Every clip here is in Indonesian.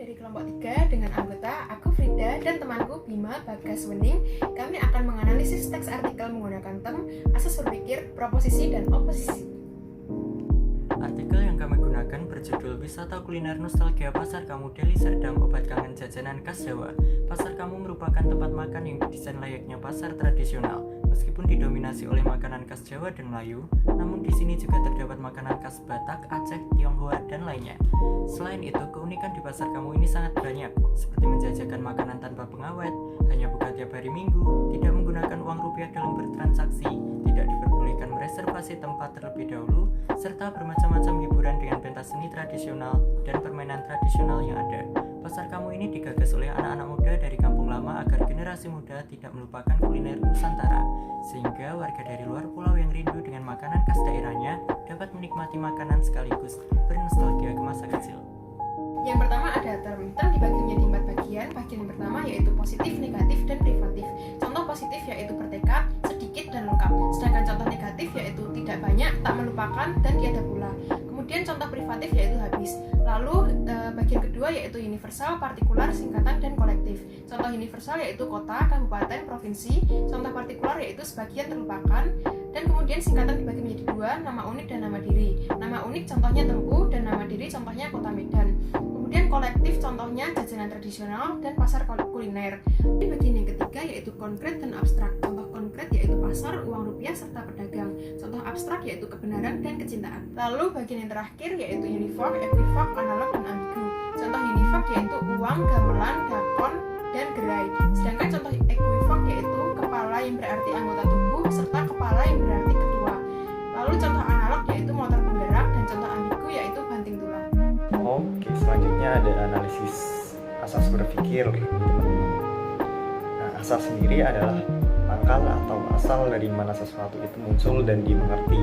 dari kelompok 3 dengan anggota aku Frida dan temanku Bima Bagaswening. Kami akan menganalisis teks artikel menggunakan term, asas berpikir, proposisi, dan oposisi. Artikel yang kami gunakan berjudul Wisata Kuliner Nostalgia Pasar Kamu Deli Serdang Obat Kangen Jajanan Khas Jawa. Pasar Kamu merupakan tempat makan yang didesain layaknya pasar tradisional. Meskipun didominasi oleh makanan khas Jawa dan Melayu, namun di sini juga terdapat makanan khas Batak, Aceh, Tionghoa, dan lainnya. Selain itu, keunikan di pasar Kamu ini sangat banyak, seperti menjajakan makanan tanpa pengawet, hanya buka tiap hari Minggu, tidak menggunakan uang rupiah dalam bertransaksi, tidak diperbolehkan mereservasi tempat terlebih dahulu, serta bermacam-macam hiburan dengan pentas seni tradisional dan permainan tradisional yang ada. Pasar Kamu ini digagas oleh anak-anak muda dari kampung lama agar generasi muda tidak melupakan kuliner Nusantara, sehingga warga dari luar pulau yang rindu dengan makanan khas daerahnya dapat menikmati makanan sekaligus bernostalgia ke masa kecil. Yang pertama ada term dibagi menjadi 4 bagian. Bagian yang pertama yaitu positif, negatif, dan privatif. Contoh positif yaitu bertekad, sedikit, dan lengkap. Sedangkan contoh negatif yaitu tidak banyak, tak melupakan, dan tiada pula. Kemudian contoh privatif yaitu habis. Lalu bagian kedua yaitu universal, partikular, singkatan, dan kolektif. Contoh universal yaitu kota, kabupaten, provinsi. Contoh partikular yaitu sebagian terlupakan. Dan kemudian singkatan dibagi menjadi 2, nama unik dan nama diri. Nama unik contohnya Tempu dan nama diri contohnya Kota Medan. Kemudian kolektif contohnya jajanan tradisional dan pasar kuliner. Di bagian yang ketiga yaitu konkret dan abstrak. Contoh konkret yaitu pasar, uang rupiah, serta pedagang. Contoh abstrak yaitu kebenaran dan kecintaan. Lalu bagian yang terakhir yaitu univoc, equivoc, analog, dan ambigu. Contoh univoc yaitu uang, gamelan, dakon, dan gerai. Sedangkan contoh equivoc yaitu kepala yang berarti anggota tubuh serta kepala yang berarti ketua. Lalu contoh analog yaitu motor penggerak dan contoh ambigu yaitu banting tulang. Oke, selanjutnya ada analisis asas berpikir. Nah, asas sendiri adalah pangkal atau asal dari mana sesuatu itu muncul dan dimengerti.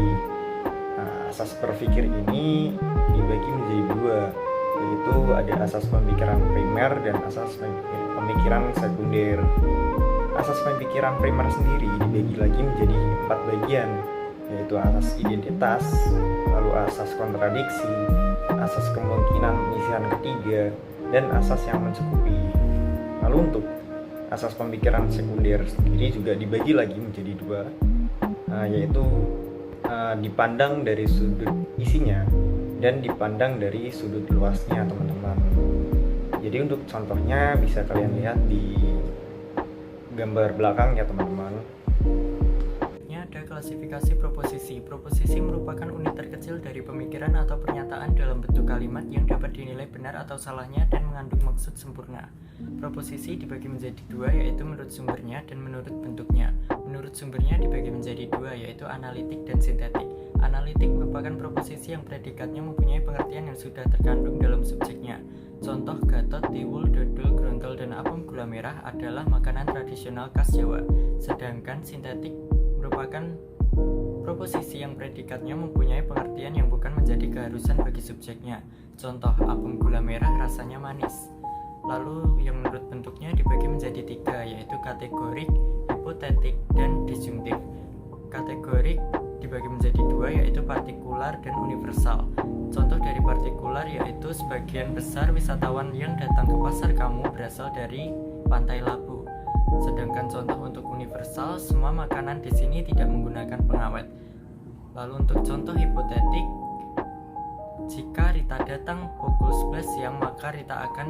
Nah, asas berpikir ini dibagi menjadi 2, yaitu ada asas pemikiran primer dan asas pemikiran sekunder. Asas pemikiran primer sendiri dibagi lagi menjadi 4 bagian, yaitu asas identitas, lalu asas kontradiksi, asas kemungkinan pengisian ketiga, dan asas yang mencukupi. Lalu untuk asas pemikiran sekunder sendiri juga dibagi lagi menjadi 2, yaitu dipandang dari sudut isinya dan dipandang dari sudut luasnya, teman-teman. Jadi untuk contohnya bisa kalian lihat di gambar belakang ya, teman-teman. Ada klasifikasi proposisi. Proposisi merupakan unit terkecil dari pemikiran atau pernyataan dalam bentuk kalimat yang dapat dinilai benar atau salahnya dan mengandung maksud sempurna. Proposisi dibagi menjadi 2, yaitu menurut sumbernya dan menurut bentuknya. Menurut sumbernya dibagi menjadi 2, yaitu analitik dan sintetik. Analitik merupakan proposisi yang predikatnya mempunyai pengertian yang sudah terkandung dalam subjeknya. Contoh gatot, tiwul, dodol, grontol, dan apem gula merah adalah makanan tradisional khas Jawa. Sedangkan sintetik merupakan proposisi yang predikatnya mempunyai pengertian yang bukan menjadi keharusan bagi subjeknya. Contoh apem gula merah rasanya manis. Lalu yang menurut bentuknya dibagi menjadi 3, yaitu kategorik, hipotetik, dan disjungtif. Kategorik dibagi menjadi 2, yaitu partikular dan universal. Contoh dari partikular yaitu sebagian besar wisatawan yang datang ke pasar Kamu berasal dari Pantai Labu. Sedangkan contoh untuk universal, semua makanan di sini tidak menggunakan pengawet. Lalu untuk contoh hipotetik, jika Rita datang pukul 11 siang, maka Rita akan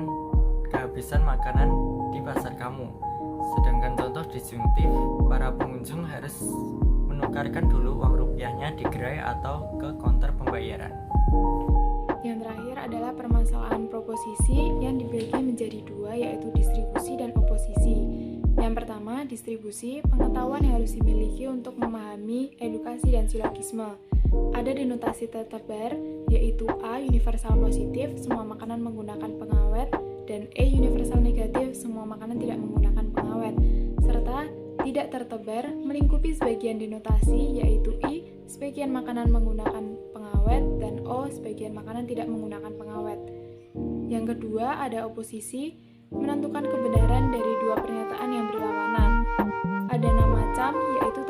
kehabisan makanan di pasar Kamu. Sedangkan contoh disjungtif, para pengunjung harus menukarkan dulu uang rupiahnya di gerai atau ke konter pembayaran. Yang terakhir adalah permasalahan proposisi yang dibagi menjadi 2, yaitu distribusi dan oposisi. Yang pertama, distribusi, pengetahuan yang harus dimiliki untuk memahami edukasi dan silogisme. Ada denotasi tertebar, yaitu A. Universal positif, semua makanan menggunakan pengawet, dan E. Universal negatif, semua makanan tidak menggunakan pengawet. Serta tidak tertebar, melingkupi sebagian denotasi, yaitu I. Sebagian makanan menggunakan pengawet, dan O. Sebagian makanan tidak menggunakan pengawet. Yang kedua, ada oposisi, menentukan kebenaran dari 2 pernyataan yang berlawanan. Ada nama cam, yaitu